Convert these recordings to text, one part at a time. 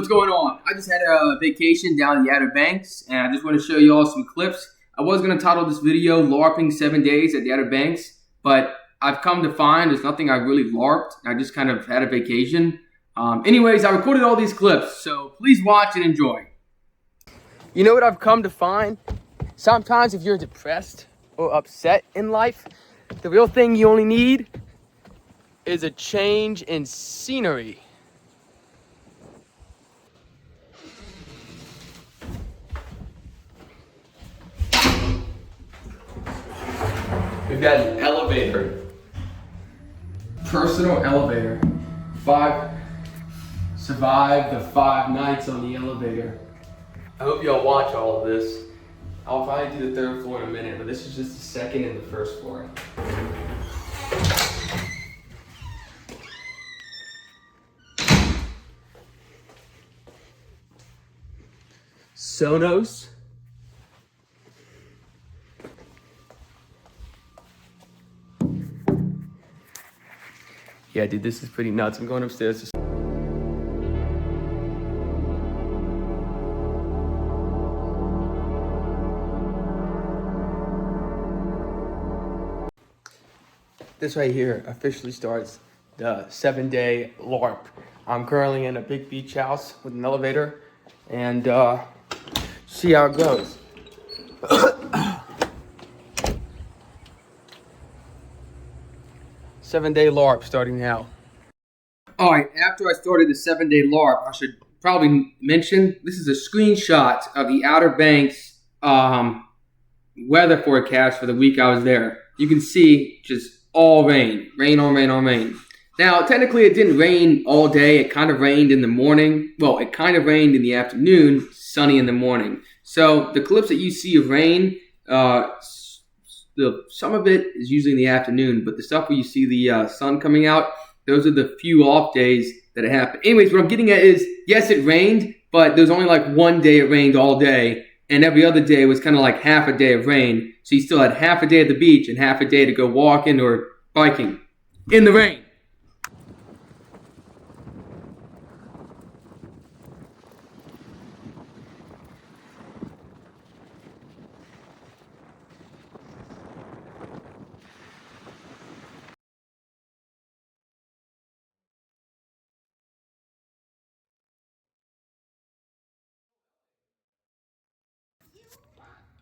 What's going on? I just had a vacation down in the Outer Banks, and I just want to show you all some clips. I was going to title this video LARPing 7 days at the Outer Banks, but I've come to find there's nothing I really LARPed. I just kind of had a vacation. Anyways, I recorded all these clips, so please watch and enjoy. You know what I've come to find? Sometimes if you're depressed or upset in life, the real thing you only need is a change in scenery. We've got an elevator. Personal elevator. Survived the 5 nights on the elevator. I hope y'all watch all of this. I'll probably do the 3rd floor in a minute, but this is just the 2nd and the 1st floor. Sonos. Yeah, dude, this is pretty nuts. I'm going upstairs. This right here officially starts the 7-day LARP. I'm currently in a big beach house with an elevator, and see how it goes. 7-day LARP starting now. All right, after I started the 7-day LARP, I should probably mention this is a screenshot of the Outer Banks weather forecast for the week I was there. You can see just all rain, rain on rain on rain. Now, technically it didn't rain all day. It kind of rained in the morning. Well, it kind of rained in the afternoon, sunny in the morning. So the clips that you see of rain, some of it is usually in the afternoon, but the stuff where you see the sun coming out, those are the few off days that it happened. Anyways, what I'm getting at is, yes, it rained, but there's only like one day it rained all day, and every other day was kind of like half a day of rain. So you still had half a day at the beach and half a day to go walking or biking in the rain.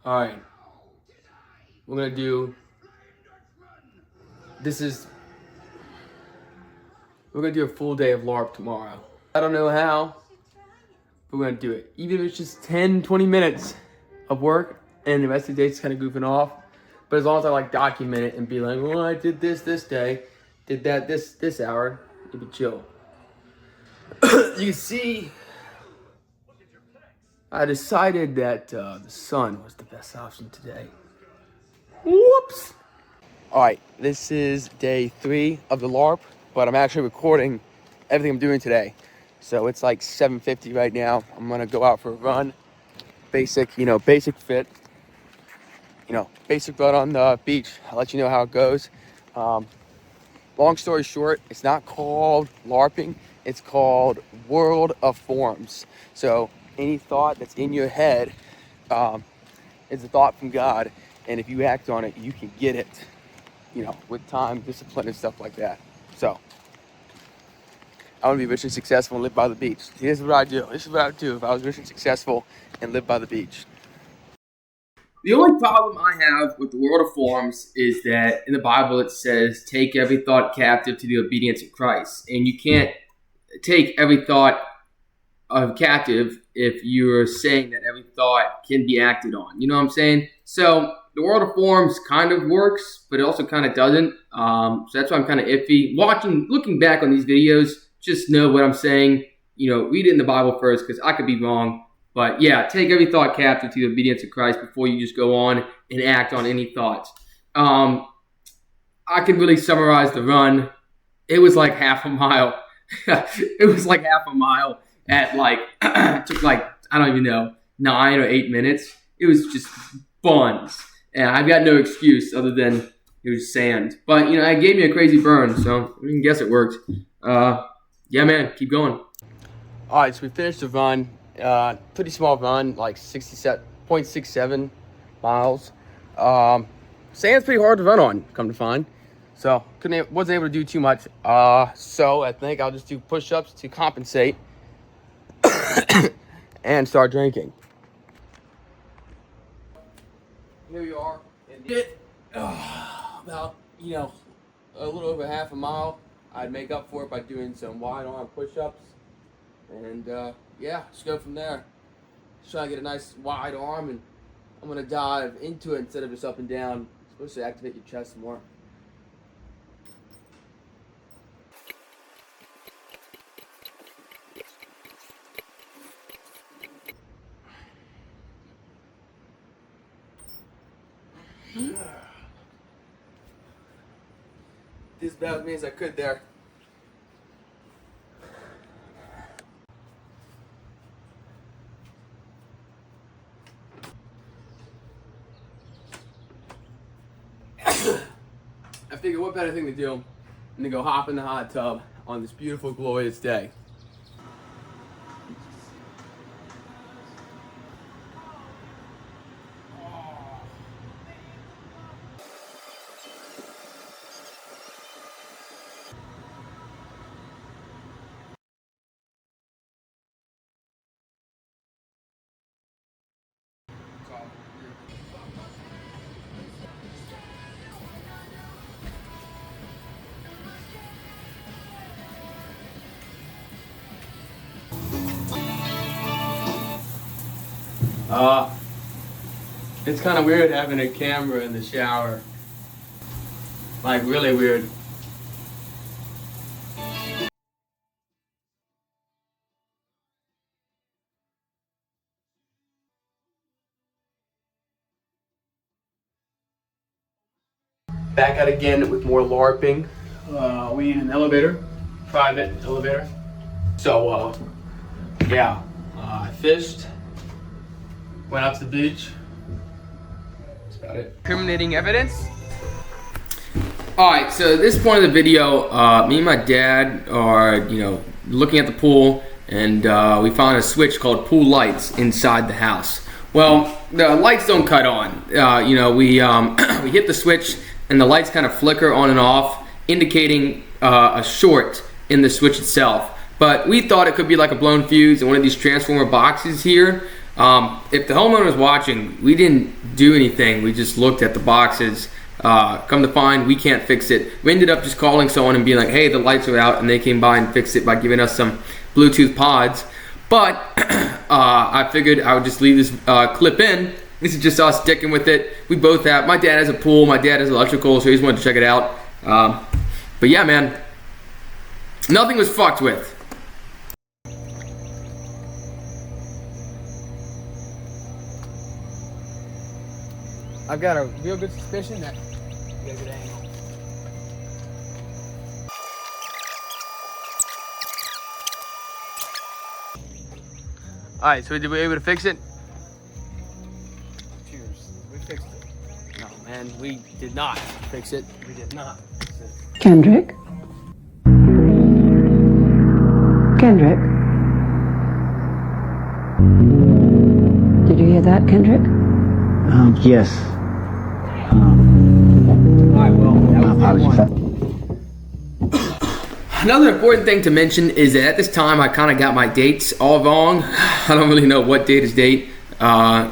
All right, we're gonna do, we're gonna do a full day of LARP tomorrow. I don't know how, but we're gonna do it. Even if it's just 10, 20 minutes of work and the rest of the day just kind of goofing off. But as long as I like document it and be like, well, I did this day, did that this hour, it'd be chill. You can see, I decided that the sun was the best option today. Whoops. All right, this is day 3 of the LARP, but I'm actually recording everything I'm doing today. So it's like 7:50 right now. I'm gonna go out for a run. Basic fit. Basic run on the beach. I'll let you know how it goes. Long story short, it's not called LARPing. It's called World of Forms. So any thought that's in your head is a thought from God, and if you act on it, you can get it, with time, discipline, and stuff like that. So I want to be rich and successful and live by the beach. Here's what I do. This is what I would do if I was rich and successful and lived by the beach. The only problem I have with the World of Forms is that in the Bible it says, take every thought captive to the obedience of Christ. And you can't take every thought of captive if you're saying that every thought can be acted on. You know what I'm saying? So the World of Forms kind of works, but it also kind of doesn't. So that's why I'm kind of iffy. Looking back on these videos, just know what I'm saying. Read it in the Bible first, because I could be wrong. But yeah, take every thought captive to the obedience of Christ before you just go on and act on any thoughts. I can really summarize the run. It was like half a mile. It was like half a mile at took I don't even know, 9 or 8 minutes. It was just buns. And I've got no excuse other than it was sand. But, it gave me a crazy burn, so I guess it worked. Yeah, man, keep going. All right, so we finished the run. Pretty small run, like 0.67 miles. Sand's pretty hard to run on, come to find. So wasn't able to do too much. So I think I'll just do push-ups to compensate and start drinking. Here we are. About, a little over half a mile. I'd make up for it by doing some wide arm push-ups. And yeah, just go from there. Just try to get a nice wide arm, and I'm gonna dive into it instead of just up and down. It's supposed to activate your chest more. Did as bad with me as I could there. I figured what better thing to do than to go hop in the hot tub on this beautiful, glorious day. It's kind of weird having a camera in the shower. Like, really weird. Back out again with more LARPing. We in an elevator, private elevator. So, yeah, I fished, went out to the beach. That's about it. Incriminating evidence. All right, so at this point of the video, me and my dad are, looking at the pool, and we found a switch called pool lights inside the house. Well, the lights don't cut on. We we hit the switch, and the lights kind of flicker on and off, indicating a short in the switch itself. But we thought it could be like a blown fuse in one of these transformer boxes here. If the homeowner was watching, we didn't do anything. We just looked at the boxes. Come to find, we can't fix it. We ended up just calling someone and being like, hey, the lights are out, and they came by and fixed it by giving us some Bluetooth pods. But I figured I would just leave this clip in. This is just us sticking with it. We both have, my dad has a pool, my dad has electrical, so he just wanted to check it out. But yeah, man, nothing was fucked with. I've got a real good suspicion that you got a good angle. Alright, so we were able to fix it? Cheers. We fixed it. No, man, we did not fix it. We did not fix it. Kendrick? Kendrick? Did you hear that, Kendrick? Yes. Alright, well, that was apologies. Another important thing to mention is that at this time I kind of got my dates all wrong. I don't really know what date is date,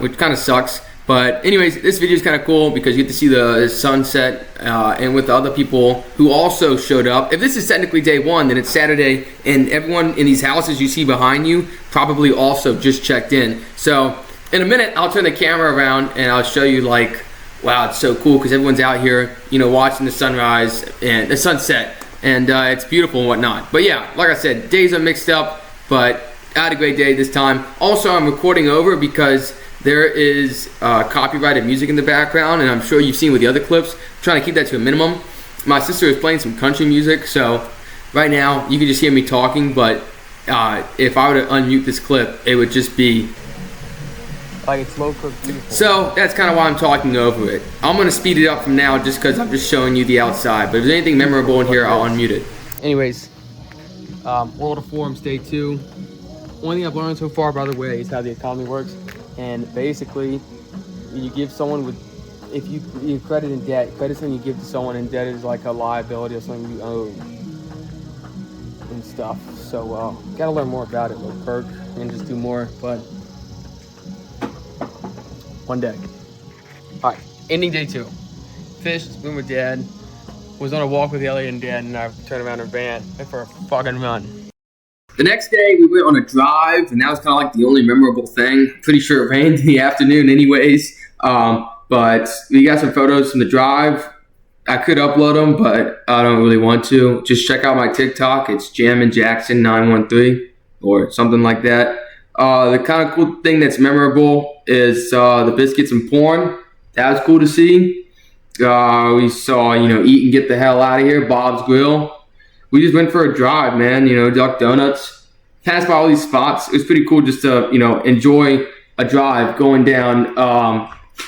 which kind of sucks. But anyways, this video is kind of cool because you get to see the sunset and with the other people who also showed up. If this is technically day one, then it's Saturday, and everyone in these houses you see behind you probably also just checked in. So in a minute, I'll turn the camera around and I'll show you, like, wow, it's so cool because everyone's out here, watching the sunrise and the sunset. And it's beautiful and whatnot. But yeah, like I said, days are mixed up, but I had a great day this time. Also, I'm recording over because there is copyrighted music in the background, and I'm sure you've seen with the other clips. I'm trying to keep that to a minimum. My sister is playing some country music, so right now you can just hear me talking, but if I were to unmute this clip, it would just be like it's low cooked beautiful. So that's kind of why I'm talking over it. I'm gonna speed it up from now just because I'm just showing you the outside. But if there's anything memorable in here, I'll unmute it. Anyways, World of Forums Day 2. One thing I've learned so far, by the way, is how the economy works. And basically, you give someone with, if you credit in debt, credit something you give to someone in debt is like a liability or something you owe and stuff. So gotta learn more about it, little perk, and just do more. But one day. All right, ending day 2. Fished, been with Dad. Was on a walk with Elliot and Dad, and I turned around in her van. Went for a fucking run. The next day, we went on a drive, and that was kind of like the only memorable thing. Pretty sure it rained in the afternoon anyways. But we got some photos from the drive. I could upload them, but I don't really want to. Just check out my TikTok. It's JamminJackson913 or something like that. The kind of cool thing that's memorable is the biscuits and porn. That was cool to see. We saw, Eat and Get the Hell Out of Here, Bob's Grill. We just went for a drive, man, Duck Donuts. Passed by all these spots. It was pretty cool just to, enjoy a drive going down,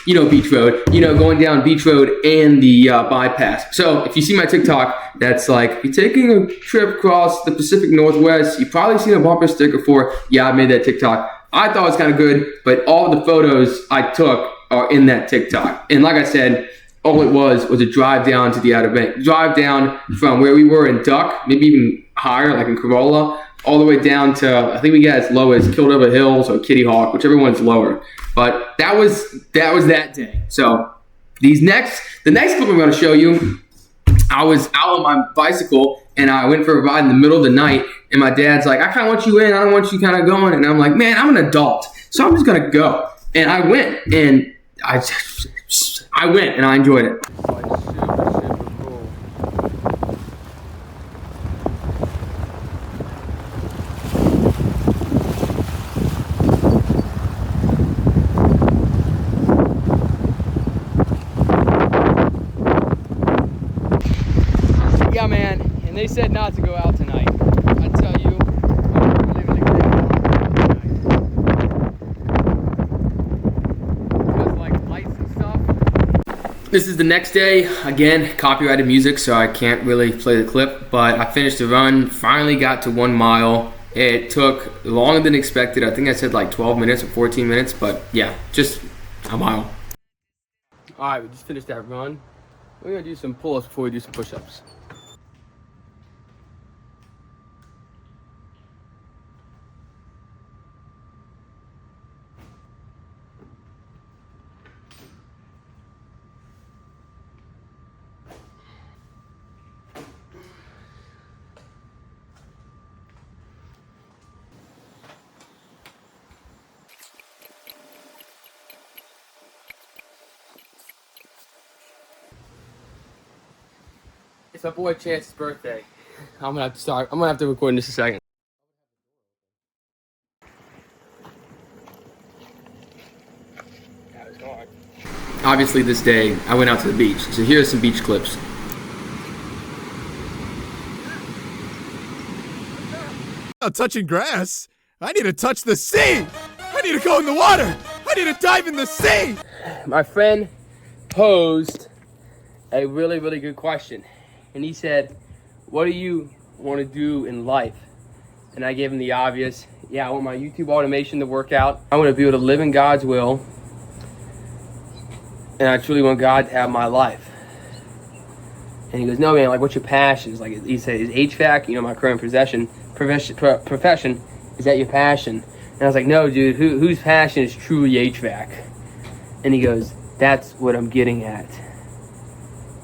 Beach Road, going down Beach Road and the bypass. So if you see my TikTok, that's like, if you're taking a trip across the Pacific Northwest, you've probably seen a bumper sticker for, yeah, I made that TikTok. I thought it was kind of good, but all the photos I took are in that TikTok. And like I said, all it was a drive down to the Outer Banks. Drive down from where we were in Duck, maybe even higher, like in Corolla, all the way down to, I think we got as low as Kildover Hills or Kitty Hawk, whichever one's lower. But that was that day. So the next clip I'm going to show you, I was out on my bicycle and I went for a ride in the middle of the night, and my dad's like, I kind of want you in, I don't want you kind of going. And I'm like, man, I'm an adult, so I'm just going to go. And I went, and I went and I enjoyed it. Yeah, man, and they said not to go out tonight. I tell you, we're living a great life tonight. Because like lights and stuff. This is the next day. Again, copyrighted music, so I can't really play the clip. But I finished the run. Finally got to 1 mile. It took longer than expected. I think I said like 12 minutes or 14 minutes, but yeah, just a mile. All right, we just finished that run. We're gonna do some pull-ups before we do some push-ups. It's my boy Chance's birthday. I'm gonna have to record in just a second. Obviously this day, I went out to the beach. So here are some beach clips. Not touching grass. I need to touch the sea. I need to go in the water. I need to dive in the sea. My friend posed a really, really good question. And he said, what do you want to do in life? And I gave him the obvious. Yeah, I want my YouTube automation to work out. I want to be able to live in God's will. And I truly want God to have my life. And he goes, no, man, like, what's your passion? It's like, he said, is HVAC, my current profession, is that your passion? And I was like, no, dude, whose passion is truly HVAC? And he goes, that's what I'm getting at.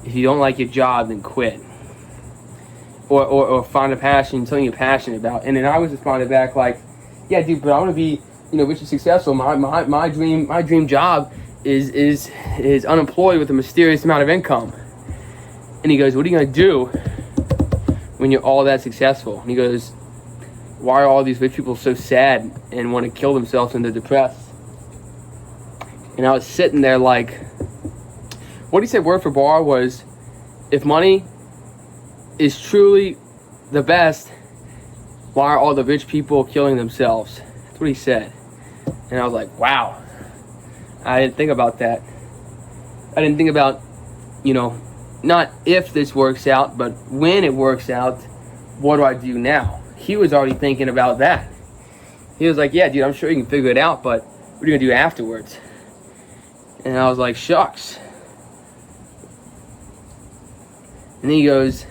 If you don't like your job, then quit. Or find a passion, something you're passionate about. And then I was responding back like, yeah, dude, but I want to be, rich and successful. My dream job is unemployed with a mysterious amount of income. And he goes, what are you gonna do when you're all that successful? And he goes, why are all these rich people so sad and want to kill themselves and they're depressed? And I was sitting there like, what he said word for bar was, if money is truly the best, why are all the rich people killing themselves? That's what he said. And I was like, wow. I didn't think about that. I didn't think about, not if this works out, but when it works out, what do I do now? He was already thinking about that. He was like, yeah, dude, I'm sure you can figure it out, but what are you gonna do afterwards? And I was like, shucks. And then he goes,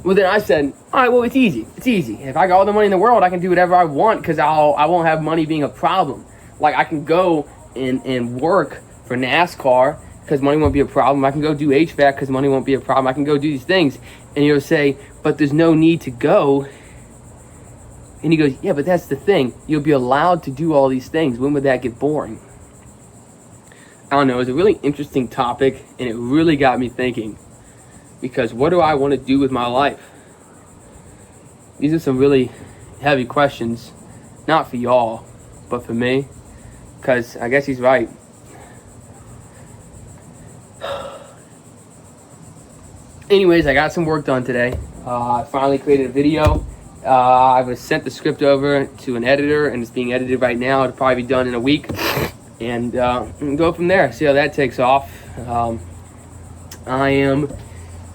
well, then I said, all right, well, it's easy. It's easy. If I got all the money in the world, I can do whatever I want because I won't have money being a problem. Like, I can go and work for NASCAR because money won't be a problem. I can go do HVAC because money won't be a problem. I can go do these things. And he'll say, but there's no need to go. And he goes, yeah, but that's the thing. You'll be allowed to do all these things. When would that get boring? I don't know. It was a really interesting topic, and it really got me thinking. Because what do I want to do with my life? These are some really heavy questions. Not for y'all, but for me. Because I guess he's right. Anyways, I got some work done today. I finally created a video. I was sent the script over to an editor, and it's being edited right now. It'll probably be done in a week. And go from there. See how that takes off. I am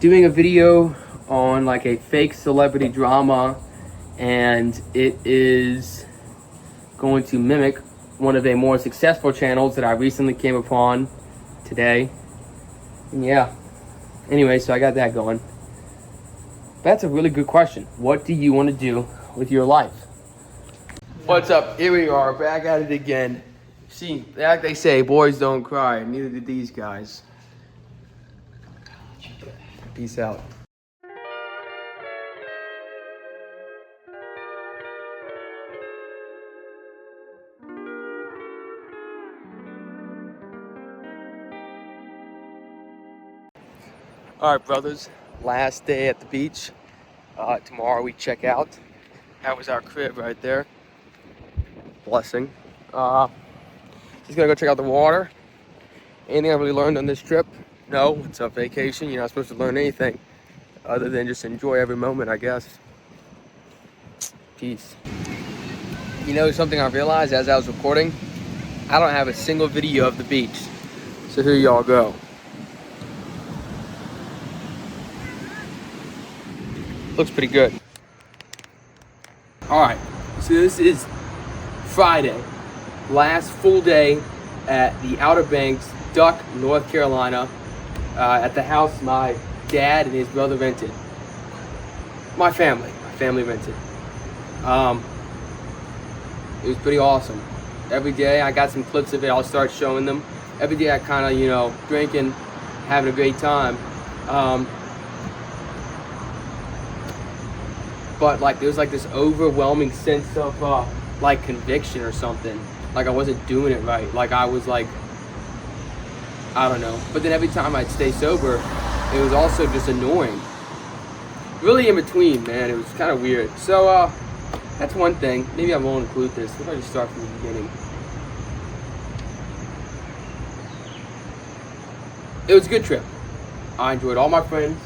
doing a video on like a fake celebrity drama, and it is going to mimic one of the more successful channels that I recently came upon today. And yeah, anyway, so I got that going. That's a really good question. What do you want to do with your life? What's up? Here we are, back at it again. See, like they say, boys don't cry, neither did these guys. Peace out. All right, brothers, last day at the beach. Tomorrow we check out. That was our crib right there. Blessing. Just gonna go check out the water. Anything I really learned on this trip? No, it's a vacation. You're not supposed to learn anything other than just enjoy every moment, I guess. Peace. You know something I realized as I was recording? I don't have a single video of the beach. So here y'all go. Looks pretty good. All right, so this is Friday. Last full day at the Outer Banks, Duck, North Carolina, at the house my dad and his brother rented. My family rented. It was pretty awesome. Every day I got some clips of it. I'll start showing them. Every day I kind of, you know, drinking, having a great time. But like there was like this overwhelming sense of like conviction or something. Like I wasn't doing it right. Like I was like, I don't know. But then every time I'd stay sober, it was also just annoying. Really in between, man. It was kind of weird. So that's one thing. Maybe I won't include this. What if I just start from the beginning? It was a good trip. I enjoyed all my friends.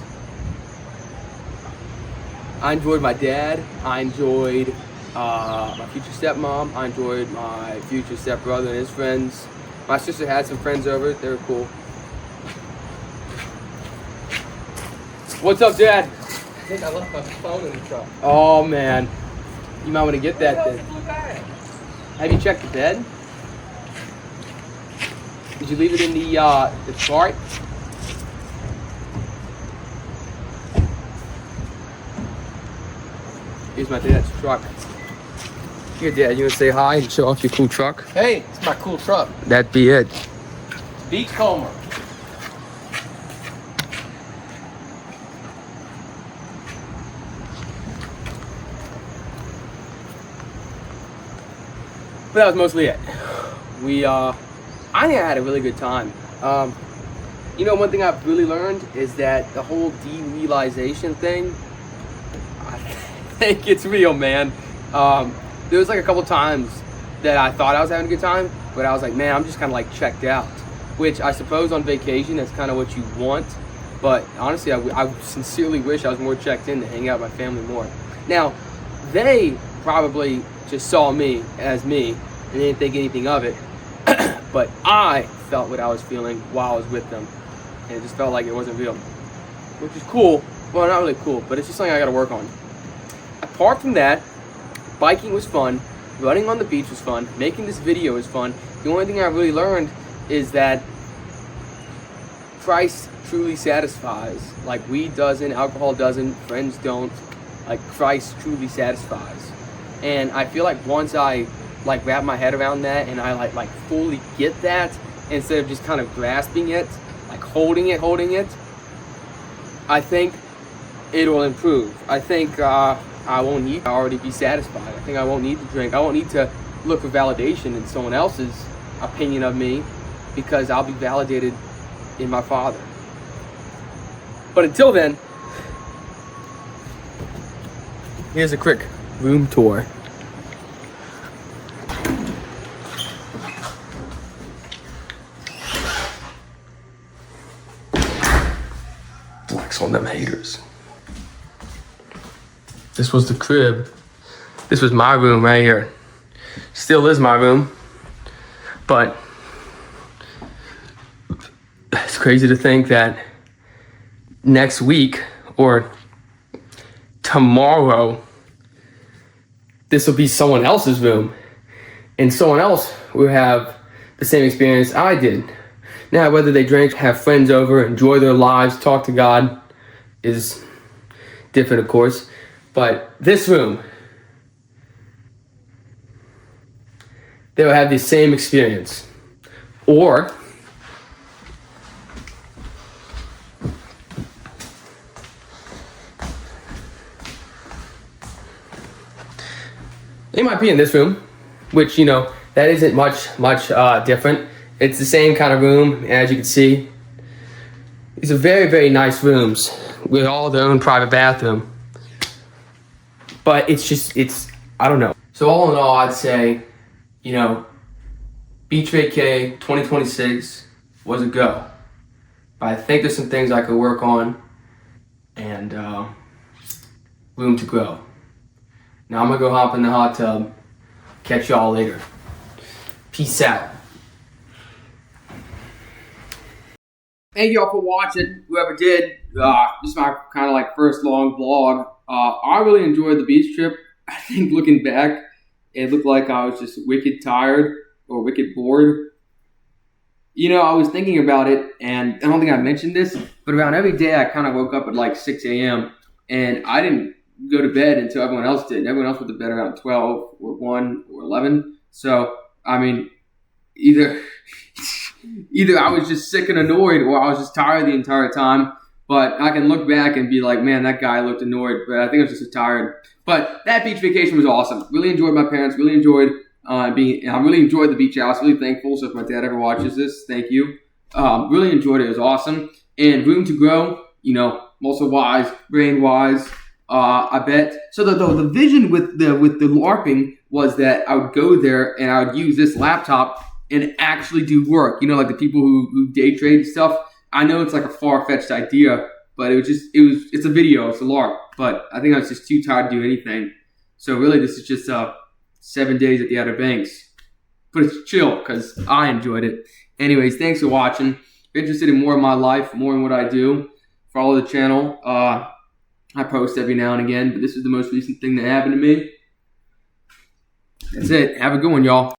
I enjoyed my dad. I enjoyed my future stepmom. I enjoyed my future stepbrother and his friends. My sister had some friends over. They were cool. What's up, Dad? I think I left my phone in the truck. Oh, man. You might want to get that then. Blue bag? Have you checked the bed? Did you leave it in the cart? Here's my dad's truck. Here, Dad, you want to say hi and show off your cool truck? Hey, it's my cool truck. That'd be it. Beachcomber. But that was mostly it. I think I had a really good time. You know, one thing I've really learned is that the whole derealization thing, I think it's real, man. There was like a couple times that I thought I was having a good time, but I was like, man, I'm just kind of like checked out. Which I suppose on vacation, that's kind of what you want. But honestly, I sincerely wish I was more checked in to hang out with my family more. Now, they probably just saw me as me and didn't think anything of it. But I felt what I was feeling while I was with them. And it just felt like it wasn't real. Which is cool. Well, not really cool, but it's just something I gotta work on. Apart from that, biking was fun. running on the beach was fun. Making this video was fun. The only thing I really learned is that Christ truly satisfies. Like weed doesn't, alcohol doesn't, friends don't. Like Christ truly satisfies. And I feel like once I like wrap my head around that and I like fully get that, instead of just kind of grasping it, like holding it, I think it'll improve. I think I won't need to already be satisfied. I think I won't need to drink. I won't need to look for validation in someone else's opinion of me, because I'll be validated in my Father. But until then, here's a quick room tour. Flex on them haters. This was the crib. This was my room right here. Still is my room. But it's crazy to think that next week or tomorrow, this will be someone else's room. And someone else will have the same experience I did. Now, whether they drink, have friends over, enjoy their lives, talk to God is different, of course. But this room, they will have the same experience. Or they might be in this room, which, you know, that isn't much different. It's the same kind of room, as you can see. These are very, very nice rooms with all their own private bathroom. But I don't know. So all in all, I'd say, you know, Beach Vacay 2026 was a go. But I think there's some things I could work on and room to grow. Now I'm gonna go hop in the hot tub. Catch y'all later. Peace out. Thank y'all for watching, whoever did. This is my kind of like first long vlog. I really enjoyed the beach trip. I think looking back, it looked like I was just wicked tired or wicked bored. You know, I was thinking about it, and I don't think I mentioned this, but around every day I kind of woke up at like 6 a.m. and I didn't go to bed until everyone else did. Everyone else went to bed around 12 or 1 or 11. So, I mean, either I was just sick and annoyed or I was just tired the entire time. But I can look back and be like, man, that guy looked annoyed, but I think I was just tired. But that beach vacation was awesome. Really enjoyed my parents, really enjoyed I really enjoyed the beach house. Really thankful. So if my dad ever watches this, thank you. Really enjoyed it. It was awesome. And room to grow, you know, muscle wise, brain wise, I bet. So the vision with the LARPing was that I would go there and I would use this laptop and actually do work. You know, like the people who day trade and stuff. I know it's like a far-fetched idea, but it's a video, it's a LARP. But I think I was just too tired to do anything. So really, this is just 7 days at the Outer Banks. But it's chill, because I enjoyed it. Anyways, thanks for watching. If you're interested in more of my life, more in what I do, follow the channel. I post every now and again, but this is the most recent thing that happened to me. That's it. Have a good one, y'all.